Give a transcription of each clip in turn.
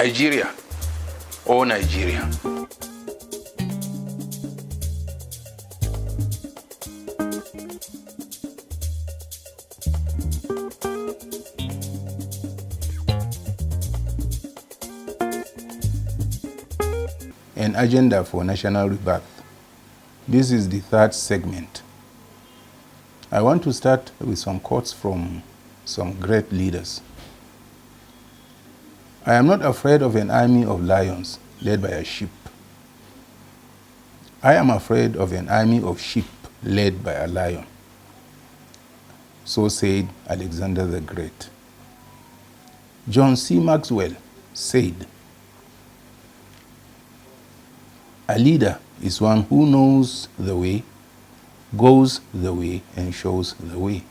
Nigeria or Nigeria. An agenda for national rebirth. This is the third segment. I want to start with some quotes from some great leaders. I am not afraid of an army of lions led by a sheep. I am afraid of an army of sheep led by a lion. So said Alexander the Great. John C. Maxwell said, a leader is one who knows the way, goes the way, and shows the way.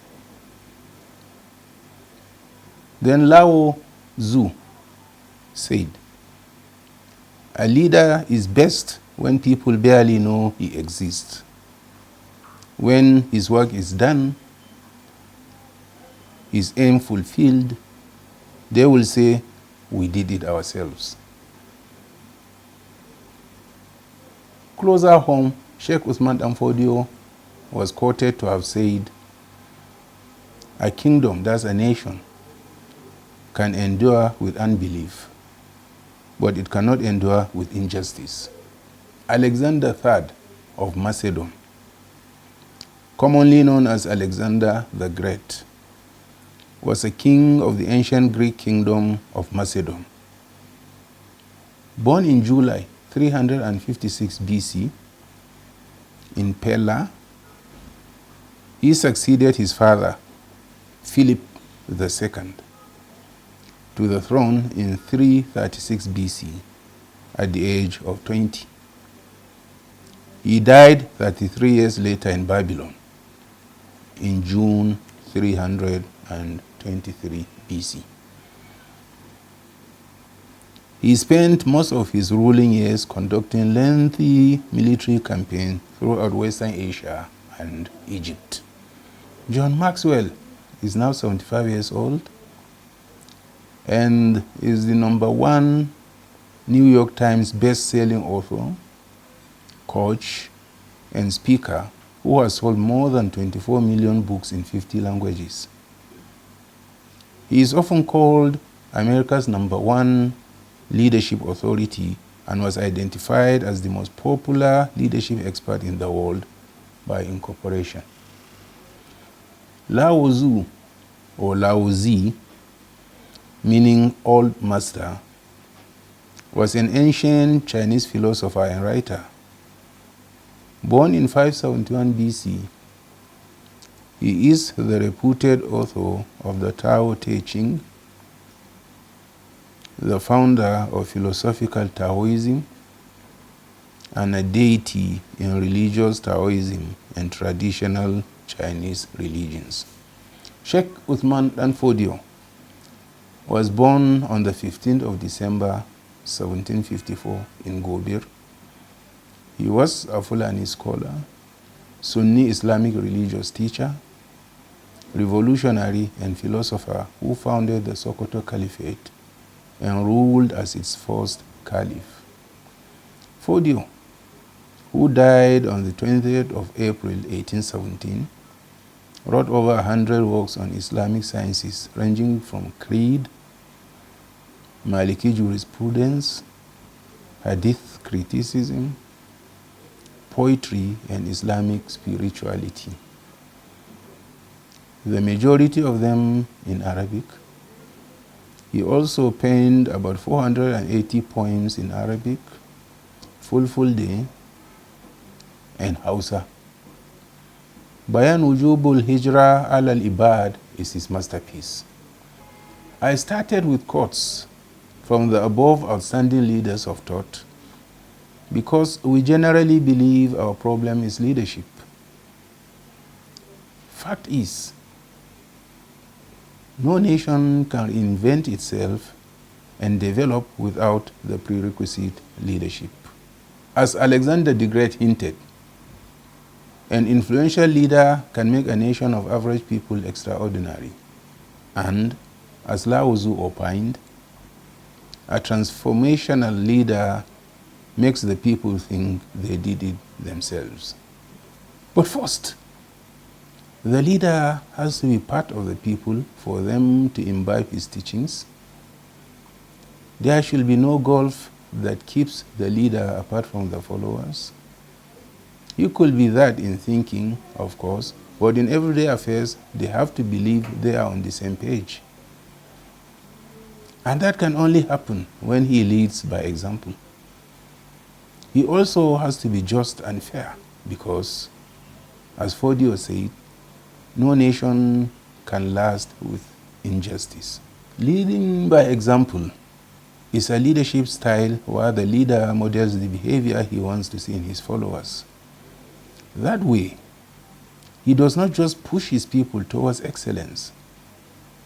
Then Lao Tzu said, a leader is best when people barely know he exists. When his work is done, his aim fulfilled, they will say, we did it ourselves. Closer home, Sheikh Usman Danfodio was quoted to have said, a kingdom, that's a nation, can endure with unbelief, but it cannot endure with injustice. Alexander III of Macedon, commonly known as Alexander the Great, was a king of the ancient Greek kingdom of Macedon. Born in July 356 BC in Pella, he succeeded his father, Philip II, to the throne in 336 BC at the age of 20. He died 33 years later in Babylon in June 323 BC. He spent most of his ruling years conducting lengthy military campaigns throughout Western Asia and Egypt. John Maxwell is now 75 years old and is the #1 New York Times best-selling author, coach, and speaker who has sold more than 24 million books in 50 languages. He is often called America's #1 leadership authority and was identified as the most popular leadership expert in the world by incorporation. Lao Tzu, or Lao Zi, meaning old master, was an ancient Chinese philosopher and writer. Born in 571 BC, he is the reputed author of the Tao Te Ching, the founder of philosophical Taoism, and a deity in religious Taoism and traditional Chinese religions. Sheikh Usman Danfodio was born on the 15th of December 1754 in Gobir. He was a Fulani scholar, Sunni Islamic religious teacher, revolutionary and philosopher who founded the Sokoto Caliphate and ruled as its first caliph. Fodio, who died on the 20th of April 1817, wrote over 100 works on Islamic sciences ranging from creed, Maliki jurisprudence, hadith criticism, poetry, and Islamic spirituality. The majority of them in Arabic. He also penned about 480 poems in Arabic, Fulfulde, and Hausa. Bayan Wujubul Hijra al-Ibad is his masterpiece. I started with quotes from the above outstanding leaders of thought because we generally believe our problem is leadership. Fact is, no nation can invent itself and develop without the prerequisite leadership. As Alexander the Great hinted, an influential leader can make a nation of average people extraordinary. And, as Lao Tzu opined, A transformational leader makes the people think they did it themselves. But first, the leader has to be part of the people for them to imbibe his teachings. There should be no gulf that keeps the leader apart from the followers. You could be that in thinking, of course, but in everyday affairs, they have to believe they are on the same page. And that can only happen when he leads by example. He also has to be just and fair because, as Fordio said, no nation can last with injustice. Leading by example is a leadership style where the leader models the behavior he wants to see in his followers. That way, he does not just push his people towards excellence,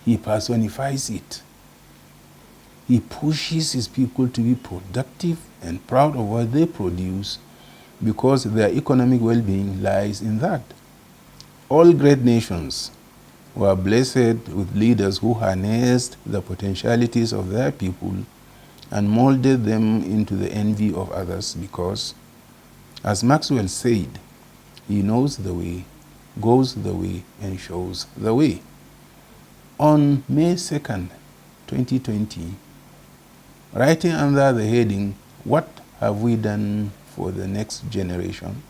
he personifies it. He pushes his people to be productive and proud of what they produce because their economic well-being lies in that. All great nations were blessed with leaders who harnessed the potentialities of their people and molded them into the envy of others because, as Maxwell said, he knows the way, goes the way, and shows the way. On May 2nd, 2020, writing under the heading, "What have we done for the next generation?"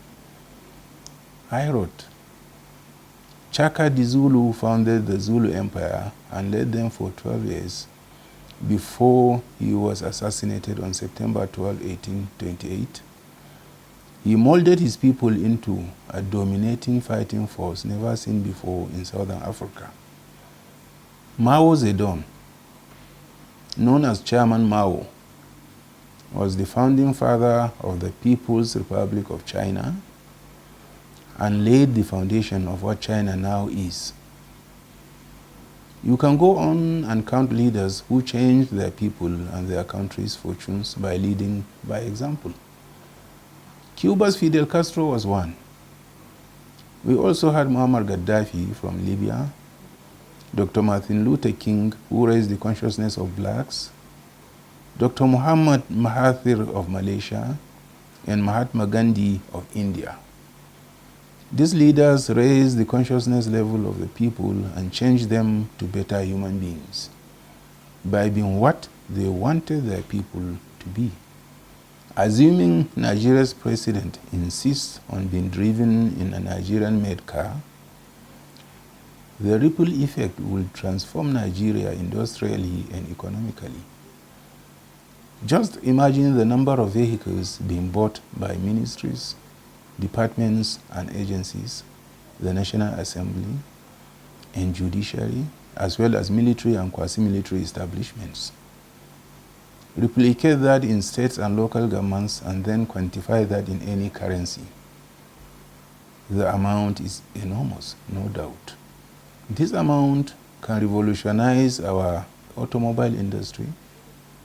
I wrote, Chaka the Zulu founded the Zulu Empire and led them for 12 years before he was assassinated on September 12, 1828. He molded his people into a dominating fighting force never seen before in Southern Africa. Mao Zedong, known as Chairman Mao, was the founding father of the People's Republic of China and laid the foundation of what China now is. You can go on and count leaders who changed their people and their country's fortunes by leading by example. Cuba's Fidel Castro was one. We also had Muammar Gaddafi from Libya, Dr. Martin Luther King, who raised the consciousness of blacks, Dr. Muhammad Mahathir of Malaysia, and Mahatma Gandhi of India. These leaders raised the consciousness level of the people and changed them to better human beings by being what they wanted their people to be. Assuming Nigeria's president insists on being driven in a Nigerian-made car, the ripple effect will transform Nigeria industrially and economically. Just imagine the number of vehicles being bought by ministries, departments and agencies, the National Assembly, and judiciary, as well as military and quasi-military establishments. Replicate that in states and local governments and then quantify that in any currency. The amount is enormous, no doubt. This amount can revolutionize our automobile industry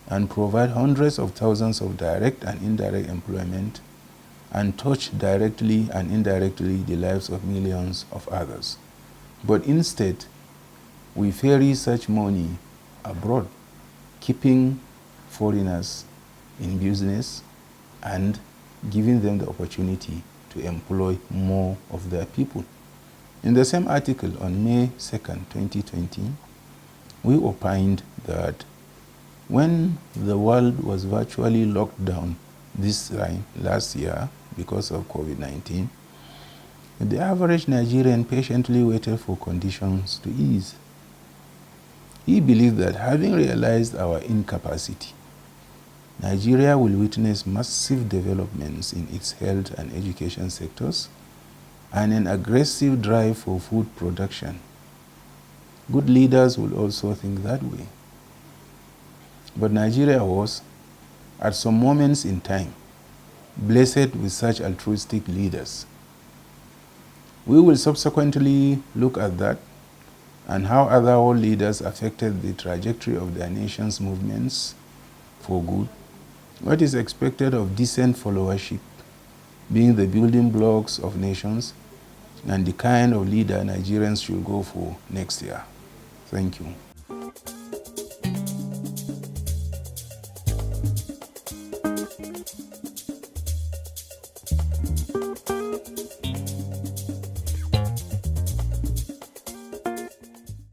and provide hundreds of thousands of direct and indirect employment and touch directly and indirectly the lives of millions of others. But instead, we ferry such money abroad, keeping foreigners in business and giving them the opportunity to employ more of their people. In the same article on May 2nd, 2020, we opined that when the world was virtually locked down this time last year because of COVID-19, the average Nigerian patiently waited for conditions to ease. He believed that having realized our incapacity, Nigeria will witness massive developments in its health and education sectors and an aggressive drive for food production. Good leaders will also think that way. But Nigeria was, at some moments in time, blessed with such altruistic leaders. We will subsequently look at that and how other world leaders affected the trajectory of their nation's movements for good, what is expected of decent followership, being the building blocks of nations, and the kind of leader Nigerians should go for next year. Thank you.